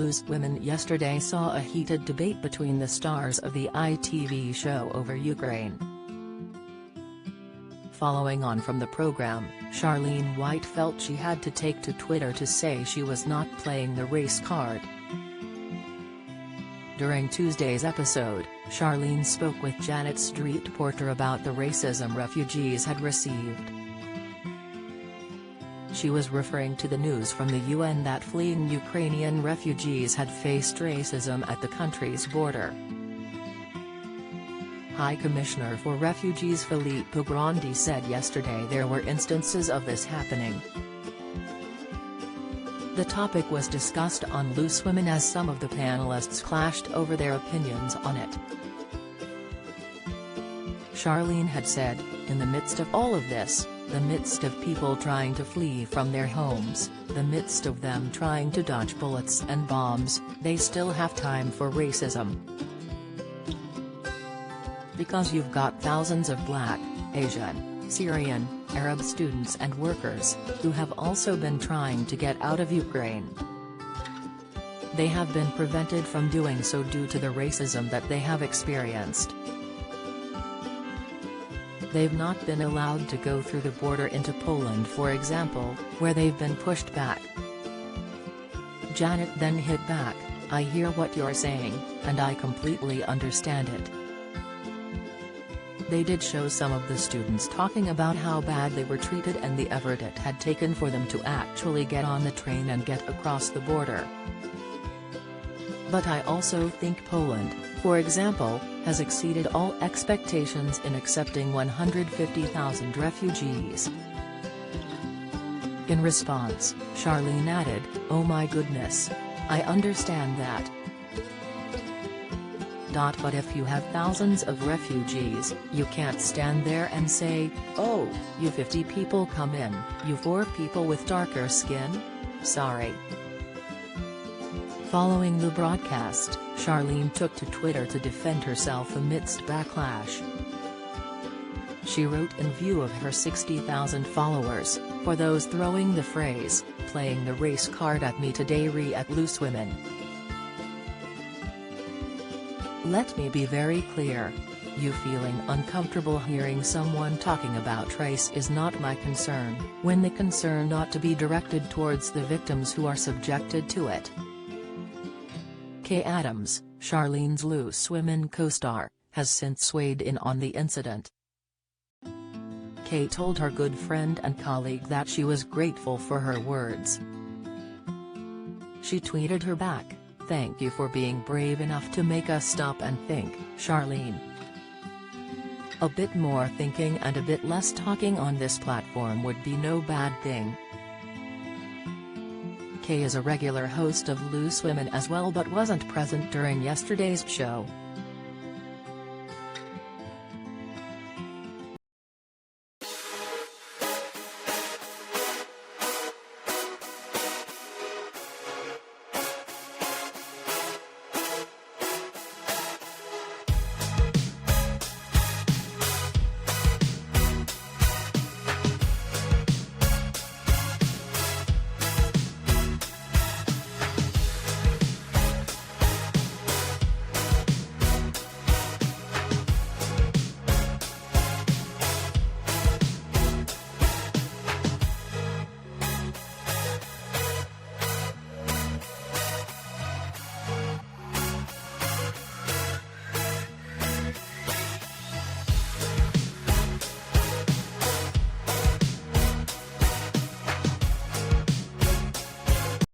Loose Women yesterday saw a heated debate between the stars of the ITV show over Ukraine. Following on from the program, Charlene White felt she had to take to Twitter to say she was not playing the race card. During Tuesday's episode, Charlene spoke with Janet Street Porter about the racism refugees had received. She was referring to the news from the UN that fleeing Ukrainian refugees had faced racism at the country's border. High Commissioner for Refugees Filippo Grandi said yesterday there were instances of this happening. The topic was discussed on Loose Women as some of the panelists clashed over their opinions on it. Charlene had said, in the midst of all of this, the midst of people trying to flee from their homes, the midst of them trying to dodge bullets and bombs, they still have time for racism. Because you've got thousands of Black, Asian, Syrian, Arab students and workers, who have also been trying to get out of Ukraine. They have been prevented from doing so due to the racism that they have experienced. They've not been allowed to go through the border into Poland, for example, where they've been pushed back. Janet then hit back, I hear what you're saying, and I completely understand it. They did show some of the students talking about how bad they were treated and the effort it had taken for them to actually get on the train and get across the border. But I also think Poland, for example, has exceeded all expectations in accepting 150,000 refugees. In response, Charlene added, oh my goodness. I understand that. But if you have thousands of refugees, you can't stand there and say, oh, you 50 people come in, you 4 people with darker skin? Sorry. Following the broadcast, Charlene took to Twitter to defend herself amidst backlash. She wrote, in view of her 60,000 followers, for those throwing the phrase, playing the race card at me today at Loose Women. Let me be very clear. You feeling uncomfortable hearing someone talking about race is not my concern, when the concern ought to be directed towards the victims who are subjected to it. Kay Adams, Charlene's Loose Women co-star, has since weighed in on the incident. Kay told her good friend and colleague that she was grateful for her words. She tweeted her back, thank you for being brave enough to make us stop and think, Charlene. A bit more thinking and a bit less talking on this platform would be no bad thing. Kay is a regular host of Loose Women as well but wasn't present during yesterday's show.